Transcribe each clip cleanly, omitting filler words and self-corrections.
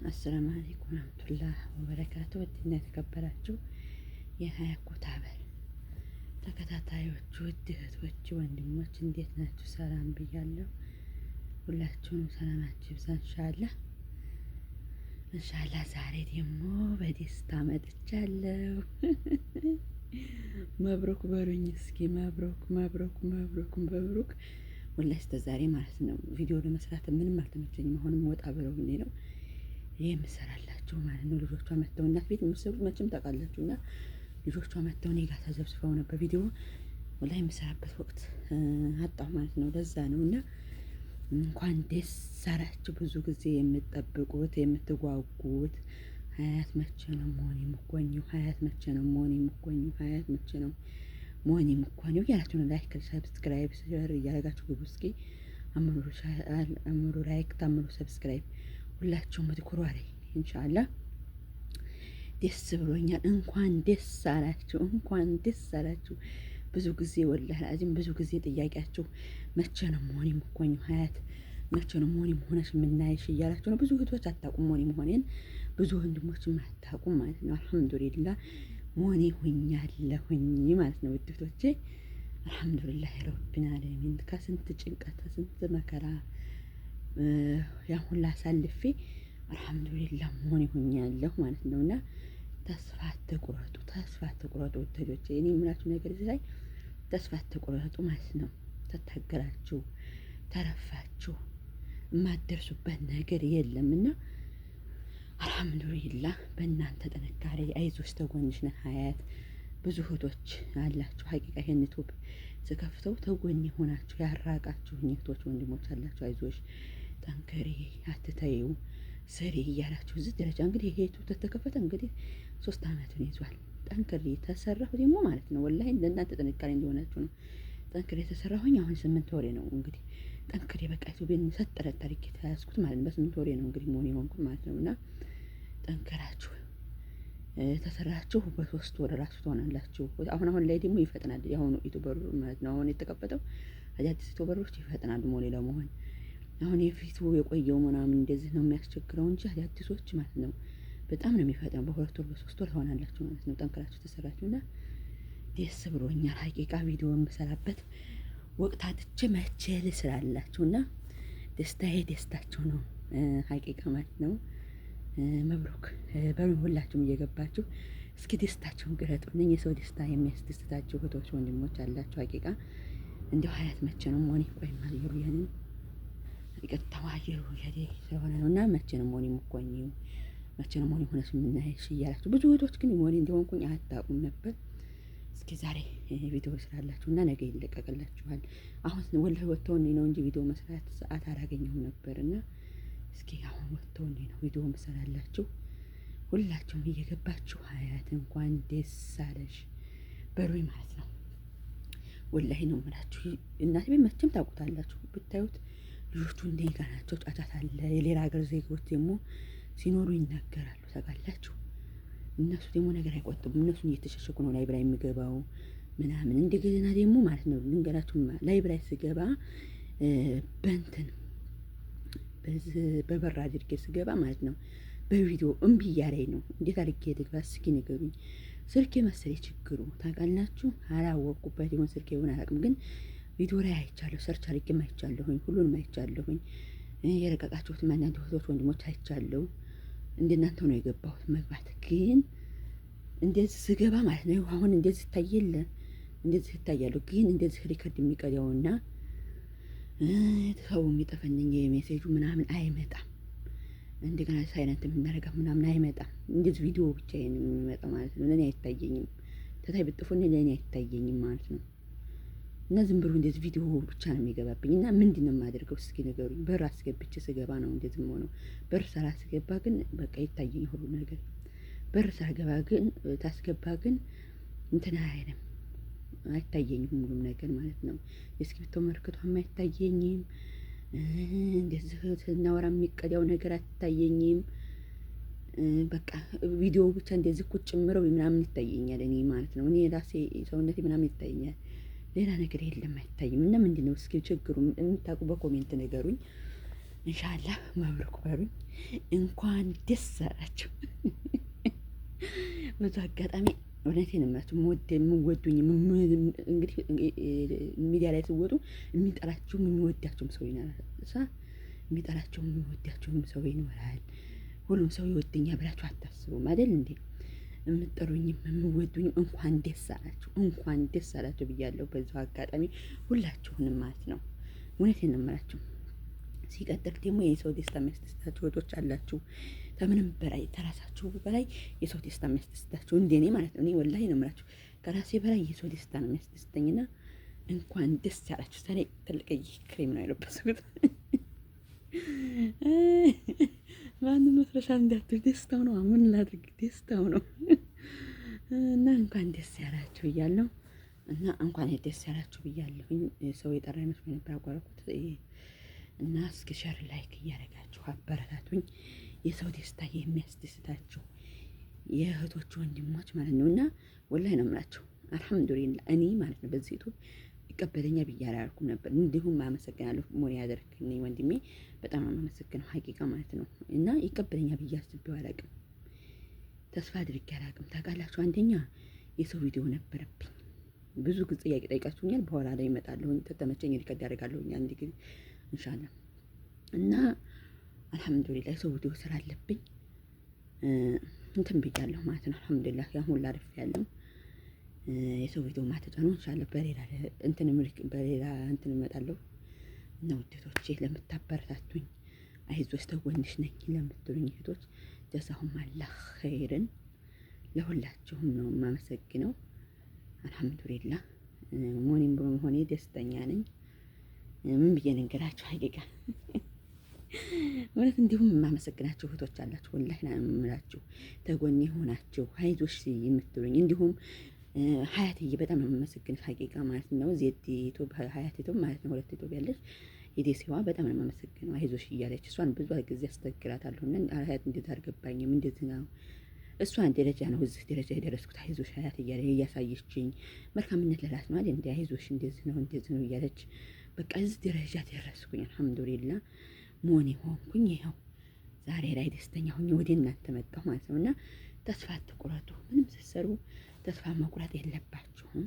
አሰላሙ አለይኩም ወራህመቱላህ ወበረካቱ። ውድና የተከበራችሁ የሀያ ኩታበር ተከታታዮች ውድ እህቶች ወንድሞች እንዴት ናችሁ? ሰላም ብያለሁ። ሁላችሁንም ሰላማችሁ ይብዛ ኢንሻአላህ። ዛሬ ደግሞ በደስታ መጥቻለሁ። መብሩክ በሉኝ እስኪ መብሩክ መብሩክ መብሩክ መብሩክ። ወላሂ እስከ ዛሬ ማለት ነው ቪዲዮ ለመስራት ምንም አልተመቸኝም። አሁንም ወጣ ብለውኝ ነው ይሄ የምሰራላችሁ ማለት ነው። ልጆቿ መጥተው እናት ቤት የምትሰሩት መቼም ታውቃላችሁ። እና ልጆቿ መጥተው እኔ ጋር ተዘብስበው ነበር። ቪዲዮ ወላሂ የምሰራበት ወቅት አጣሁ ማለት ነው። ለዛ ነው። እና እንኳን ደስ አላችሁ። ብዙ ጊዜ የምትጠብቁት የምትጓጉት ሀያት መቼ ነው መሆን የምትቆኘው? ሀያት መቼ ነው መሆን የምትቆኘው? ሀያት መቼ ነው መሆን የምትቆኘው እያላችሁ ነው። ላይክ ሰብስክራይብ ሼር እያደረጋችሁ ግቡ እስኪ። አምሩ ላይክ ታምሩ ሰብስክራይብ ሁላችሁም ትኩሩ አለኝ። ኢንሻአላህ ደስ ብሎኛል። እንኳን ደስ አላችሁ፣ እንኳን ደስ አላችሁ። ብዙ ጊዜ ወላሂ አዚም ብዙ ጊዜ ጥያቄያችሁ መቼ ነው መሆን የምትቆኘው? ሀያት መቼ ነው መሆን የምሆነሽ የምናይሽ እያላችሁ ነው። ብዙ እህቶች አታውቁም መሆን የምሆኔን፣ ብዙ ወንድሞችም አታውቁም ማለት ነው። አልሐምዱሊላህ መሆኔ ሆኛለሁኝ ማለት ነው። ውድ እህቶቼ አልሐምዱሊላህ ረቢል ዓለሚን ከስንት ጭንቀት ከስንት መከራ ያን ሁላ አሳልፌ አልሐምዱሊላህ መሆን ሆኛለሁ ማለት ነው። እና ተስፋ አትቁረጡ፣ ተስፋ አትቁረጡ ውዶቼ። እኔ የምላችሁ ነገር እዚህ ላይ ተስፋ አትቁረጡ ማለት ነው። ተታገላችሁ ተረፋችሁ የማትደርሱበት ነገር የለም። እና አልሐምዱሊላህ በእናንተ ጥንካሬ አይዞሽ ተጎንሽ ነን ሀያት። ብዙ እህቶች አላችሁ ሀቂቃ ይሄን ዩቲዩብ ስከፍተው ተጎኝ ሆናችሁ ያራቃችሁ እህቶች ወንድሞች አላችሁ። አይዞሽ ጠንከሪ አትተይው ስሪ እያላችሁ እዚህ ደረጃ እንግዲህ ይሄ ዩቲዩብ ተከፈተ እንግዲህ 3 አመቱን ይዟል። ጠንክሬ ተሰራሁ ደግሞ ማለት ነው ወላሂ ለእናንተ ጥንካሬ እንዲሆናችሁ ነው። ጠንክሬ ተሰራሁኝ አሁን 8 ወሬ ነው እንግዲህ ጠንክሬ በቃ ዩቲዩብን ሰጠረት ታሪክ ተያዝኩት ማለት ነው። በ8 ወሬ ነው እንግዲህ መሆን የሆንኩት ማለት ነው። እና ጠንከራችሁ ተሰራችሁ በ3 ወር ራሱ ትሆናላችሁ። አሁን ላይ ደግሞ ይፈጥናል የአሁኑ ዩቲዩበር ማለት ነው። አሁን የተከፈተው አዳዲስ ዩቲዩበሮች ይፈጥናሉ ሞዴል ለመሆን። አሁን የፊቱ የቆየው ምናምን እንደዚህ ነው የሚያስቸግረው እንጂ አዳዲሶች ማለት ነው በጣም ነው የሚፈጥነው። በ2 ወር በ3 ወር ትሆናላችሁ ማለት ነው ጠንክራችሁ ተሰራችሁና ደስ ብሎኛል። ሀቂቃ ቪዲዮ የምሰራበት ወቅት አጥቼ መቼ ልስራላችሁና ደስታዬ ደስታችሁ ነው ሀቂቃ ማለት ነው። መብሩክ በምን ሁላችሁም እየገባችሁ እስኪ ደስታችሁን ግለጡልኝ። የሰው ደስታ የሚያስደስታችሁ እህቶች ወንድሞች አላችሁ ሀቂቃ። እንዲያው ሀያት መቼ ነው መሆን ቆይማ ይሩየን ይቀጥታው አየሩ ያዴ ስለሆነ ነው። እና መቼ ነው መሆን የምትቆኚው? መቼ ነው መሆን የሆነሽ የምናይሽ እያላችሁ ብዙ እህቶች ግን መሆን እንደሆንኩኝ አታውቁም ነበር። እስኪ ዛሬ ቪዲዮ ስራላችሁና ነገ ይለቀቅላችኋል። አሁን ወላሂ ወጥተው ነው እንጂ ቪዲዮ መስራት ሰዓት አላገኘሁም ነበርና እስኪ አሁን ወጥተው ነው ቪዲዮ መስራላችሁ። ሁላችሁም እየገባችሁ ሀያት እንኳን ደስ አለሽ በሩኝ ማለት ነው። ወላሂ ነው የምላችሁ። እናት ቤት መቼም ታውቁታላችሁ ብታዩት ልጆቹ እንደጋ ናቸው። ጫጫታ አለ። የሌላ ሀገር ዜጎች ደግሞ ሲኖሩ ይናገራሉ ታውቃላችሁ። እነሱ ደግሞ ነገር አይቆጥቡም። እነሱን እየተሸሸጉ ነው ላይ ብላይ የሚገባው ምናምን። እንደገና ደግሞ ማለት ነው ልንገራችሁ ላይ ብላይ ስገባ በእንትን በበር አድርጌ ስገባ ማለት ነው በቪዲዮ እምቢ እያለኝ ነው። እንዴት አድርጌ ልግባ እስኪ ንገሩኝ። ስልኬ መሰለኝ ችግሩ ታውቃላችሁ። አላወቅኩበት ይሆን ስልኬ ይሆን አላውቅም፣ ግን ቪዲዮ ላይ አይቻለሁ። ሰርች አድርጌም አይቻለሁኝ። ሁሉንም አይቻለሁኝ። የረቀቃችሁት አንዳንድ እህቶች ወንድሞች አይቻለሁ። እንደናንተ ነው የገባሁት። መግባት ግን እንደዚህ ስገባ ማለት ነው አሁን እንደዚህ ይታየለ እንደዚህ ይታያለሁ። ግን እንደዚህ ሪከርድ የሚቀዳውና ሰው የሚጠፈንኝ የሜሴጁ ምናምን አይመጣም። እንደገና ሳይለንት የምናደርጋ ምናምን አይመጣም። እንደዚህ ቪዲዮ ብቻ የሚመጣ ማለት ነው። ለኔ አይታየኝም። ተታይ ብጥፉን ለኔ አይታየኝም ማለት ነው። እና ዝም ብሎ እንደዚህ ቪዲዮ ብቻ ነው የሚገባብኝ። እና ምንድነው የማደርገው እስኪ ንገሩኝ። በር አስገብቼ ስገባ ነው እንደዚህ ሆኖ። በር ሳላስገባ ግን በቃ ይታየኝ ሁሉ ነገር። በር ሳገባ ግን ታስገባ ግን እንትን አይልም፣ አይታየኝም ሁሉም ነገር ማለት ነው። የእስክሪብቶ ምልክቷም አይታየኝም። እንደዚህ ስናወራ የሚቀዳው ነገር አይታየኝም። በቃ ቪዲዮ ብቻ እንደዚህ ቁጭ ምረው ምናምን ይታየኛል እኔ ማለት ነው። እኔ ራሴ ሰውነቴ ምናምን ይታየኛል። ሌላ ነገር የለም አይታይም። እና ምንድነው እስኪ ችግሩ የምታውቁ በኮሜንት ነገሩኝ። ኢንሻአላህ መብሩክ በሉኝ። እንኳን ደስ አላችሁ። በዛ አጋጣሚ እውነቴን እምላችሁ የምወዱኝ እንግዲህ ሚዲያ ላይ ስወጡ የሚጠላችሁም የሚወዳችሁም ሰው ይኖራል። የሚጠላችሁም የሚወዳችሁም ሰው ይኖራል። ሁሉም ሰው ይወደኛል ብላችሁ አታስቡም አይደል እንዴ? የምትጠሩኝም የምወዱኝም እንኳን ደስ አላችሁ፣ እንኳን ደስ አላችሁ ብያለሁ። በዛው አጋጣሚ ሁላችሁንም ማለት ነው። እውነቴን ነው የምላችሁ። ሲቀጥል ደግሞ የሰው ደስታ የሚያስደስታችሁ እህቶች አላችሁ። ከምንም በላይ ተራሳችሁ በላይ የሰው ደስታ የሚያስደስታችሁ እንደኔ ማለት ነው። እኔ ወላሂ ነው የምላችሁ ከራሴ በላይ የሰው ደስታ ነው የሚያስደስተኝና እንኳን ደስ ያላችሁ። ዛሬ ትልቅዬ ክሬም ነው የለበስኩት። ማንም መስረሻል እንዳትል፣ ደስታው ነው። ምን ላድርግ፣ ደስታው ነው። እና እንኳን ደስ ያላችሁ እያለሁ እና እንኳን ደስ ያላችሁ ብያለሁኝ። ሰው የጠራ መስሎኝ ነበር ያቋረጥኩት። እና እስኪ ሸር ላይክ እያደረጋችሁ አበረታቱኝ። የሰው ደስታ የሚያስደስታችሁ የእህቶች ወንድሞች ማለት ነው። እና ወላሂ ነው የምላችሁ አልሐምዱሊላህ እኔ ማለት ነው በዚህ ዩቱብ ይቀበለኛ ብዬ አላልኩም ነበር። እንዲሁም አመሰግናለሁ ሞኒ ያደረክልኝ ወንድሜ፣ በጣም አመሰግናለሁ ሀቂቃ ማለት ነው። እና ይቀበለኛ ብዬ አስቤው አላውቅም፣ ተስፋ አድርጌ አላውቅም። ታውቃላችሁ አንደኛ የሰው ቪዲዮ ነበረብኝ። ብዙ ጊዜ ጥያቄ ጠይቃችሁኛል። በኋላ ላይ እመጣለሁ ተተመቸኝ ሪከርድ ያደርጋለሁኝ አንድ ጊዜ ኢንሻአላህ። እና አልሐምዱሊላህ የሰው ቪዲዮ ስራ አለብኝ እንትን ብያለሁ ማለት ነው። አልሐምዱሊላህ ያ ሁላ አሪፍ ያለው የሰው ቪዲዮ ማተጫኑ ኢንሻአላህ በሌላ እንትን እመጣለሁ። እና ውዴቶቼ ለምታበረታቱኝ አይዞሽ ተጎንሽ ነኝ ለምትሉኝ እህቶች ጀዛሁም አላህ ኸይርን ለሁላችሁም ነው የማመሰግነው። አልሐምዱሊላህ ሞኒም በመሆኔ ደስተኛ ነኝ። ምን ብዬ ልንገራችሁ ሀቂቃ ማለት እንዲሁም የማመሰግናችሁ እህቶች አላችሁ። ወላሂ ነው የምላችሁ ተጎኔ ሆናችሁ አይዞሽ የምትሉኝ እንዲሁም ሀያትዬ በጣም ነው የማመሰግንሽ ሀቂቃ ማለት ነው። ዜድ ዩቲዩብ ሀያት ዩቲዩብ ማለት ነው። ሁለት ዩቲዩብ ያለሽ የደሴዋ በጣም ነው የማመሰግነው። አይዞሽ እያለች እሷን ብዙ ጊዜ አስተግራታለሁ እና ሀያት እንዴት አልገባኝም፣ እንዴት ነው እሷን ደረጃ ነው እዚህ ደረጃ የደረስኩት አይዞሽ ሀያት እያለ እያሳየችኝ መልካምነት ለላት ነው አይደል እንዴ? አይዞሽ እንደዚህ ነው እያለች በቃ እዚህ ደረጃ ደረስኩኝ። አልሐምዱሊላህ ሞኔ ሆንኩኝ። ይኸው ዛሬ ላይ ደስተኛ ሆኜ ወደ እናንተ መጣሁ ማለት ነው። እና ተስፋ አትቁረጡ፣ ምንም ስትሰሩ ተስፋ መቁረጥ የለባችሁም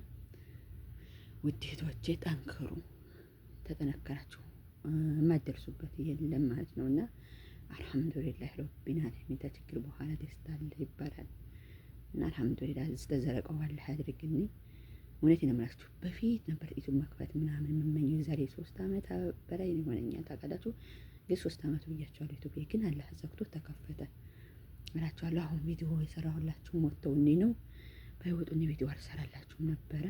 ውድ እህቶቼ። ጠንክሩ፣ ተጠነከራችሁ የማትደርሱበት የለም ማለት ነው። እና አልሐምዱሊላህ ረቢና ዓለሚን ከችግር በኋላ ደስታ አለ ይባላል። እና አልሐምዱሊላህ ዝተዘረቀው አላህ ያድርግልኝ። እውነቴን ነው የምላችሁ በፊት ነበር ዩቲዩብ መክፈት ምናምን የምመኘው። የዛሬ 3 ዓመት በላይ ይሆነኛል ታውቃላችሁ። ግን 3 ዓመት ብያቸዋለሁ። ዩቲዩብ ግን አላህ ዘግቶት ተከፈተ እላችኋለሁ። አሁን ቪዲዮ የሰራሁላችሁ ሞተው እኔ ነው ባይወጡ እኔ ቪዲዮ አልሰራላችሁም ነበረ።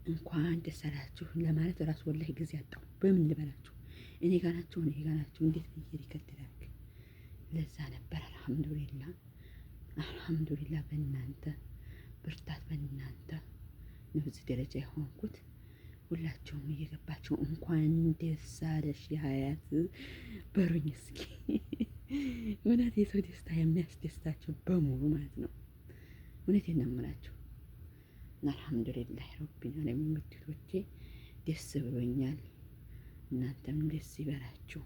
እንኳን ደስ አላችሁ ለማለት ራሱ ወላሂ ጊዜ አጣሁ። በምን ልበላችሁ? እኔ ጋር ናቸው እንዴት ብዬ ሊከተላክ ለዛ ነበር። አልሐምዱሊላህ በእናንተ ብርታት በእናንተ ነው እዚህ ደረጃ የሆንኩት። ሁላችሁም እየገባችሁ እንኳን ደስ አለሽ የሀያት በሩኝ እስኪ። እውነት የሰው ደስታ የሚያስደስታቸው በሙሉ ማለት ነው። እውነቴን ነው የምላችሁ። እና አልሐምዱሊላህ ረቢና ዓለሚን ውዴቶቼ ደስ ብሎኛል። እናንተም ደስ ይበላችሁ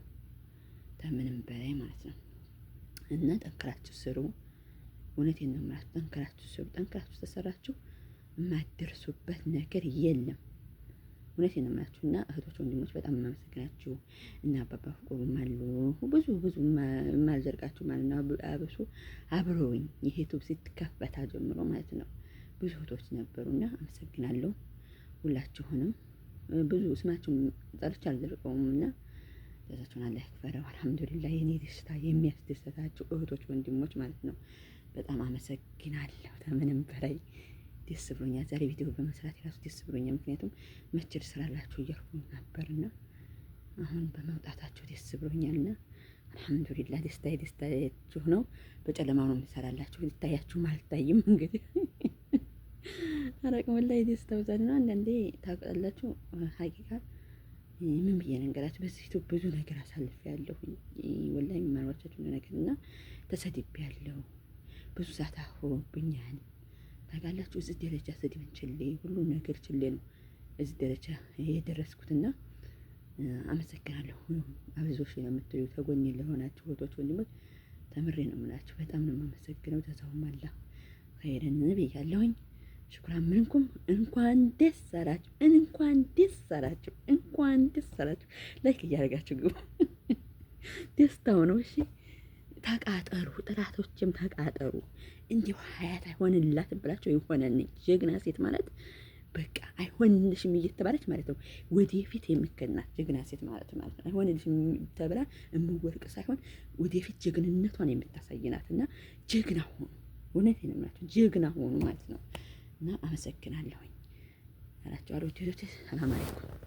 ከምንም በላይ ማለት ነው። እና ጠንክራችሁ ስሩ። እውነቴን ነው የምላችሁ። ጠንክራችሁ ስሩ። ጠንክራችሁ ተሰራችሁ የማትደርሱበት ነገር የለም። እውነቴን ነው የምላችሁ። እና እህቶች ወንድሞች በጣም የማመሰግናችሁ እና አባባ ፍቁሩም አሉ ብዙ የማልዘርቃችሁ ማለት ነው። አብሱ አብረውኝ ይሄ ዩቲዩብ ሲከፈታ ጀምሮ ማለት ነው ብዙ እህቶች ነበሩና አመሰግናለሁ ሁላችሁንም። ብዙ ስማችሁን ጠርቼ አልዘርቀውም እና ጀዛችሁን አላህ ይክፈረው። አልሐምዱሊላህ የኔ ደስታ የሚያስደስታችሁ እህቶች ወንድሞች ማለት ነው በጣም አመሰግናለሁ። ከምንም በላይ ደስ ብሎኛል። ዛሬ ቪዲዮ በመስራት የራሱ ደስ ብሎኛል። ምክንያቱም መቼ ትሰራላችሁ እያልኩኝ ነበርና አሁን በመውጣታችሁ ደስ ብሎኛልና አልሐምዱሊላህ ደስታችሁ ነው። በጨለማው ነው የምሰራላችሁ፣ ሊታያችሁም አልታይም እንግዲህ አረቅም ላይ ደስታው ዛሬ ነው። አንዳንዴ ታውቃላችሁ ሀቂቃ ምን ብዬ ነገራችሁ በዚህ ዩቲዩብ ብዙ ነገር አሳልፌያለሁ። ወላሂ የማልዋሻችሁ ነገር እና ተሰድቤያለሁ። ብዙ ሰዓት አሁንብኛል ታውቃላችሁ። እዚህ ደረጃ ስድብን ችሌ ሁሉ ነገር ችሌ ነው እዚህ ደረጃ የደረስኩትና አመሰግናለሁ። አብዞሽ ነው የምትሉ ተጎኔ ለሆናችሁ እህቶች ወንድሞች ተምሬ ነው የምላችሁ። በጣም ነው የማመሰግነው። ተዛውም አላ ኸይረን ብያለሁኝ። ሽኩራን ምንኩም እንኳን ደስ አላችሁ፣ እንኳን ደስ አላችሁ፣ እንኳን ደስ አላችሁ። ላይክ እያደረጋችሁ ግቡ። ደስታው ነው። እሺ ተቃጠሩ፣ ጥላቶችም ተቃጠሩ። እንዲሁ ሀያት አይሆንላትም ብላችሁ የሆነልኝ ጀግና ሴት ማለት በቃ አይሆንልሽም እየተባለች ማለት ነው ወደፊት የሚከናት ጀግና ሴት ማለት ነው። አይሆንልሽም ተብላ የምወርቅ ሳይሆን ወደፊት ጀግንነቷን የምታሳይናት እና ጀግና ሆኑ። እውነቴን ነው የምላችሁ ጀግና ሆኑ ማለት ነው። እና አመሰግናለሁኝ ያላችሁ አሉ። ሰላም አለይኩም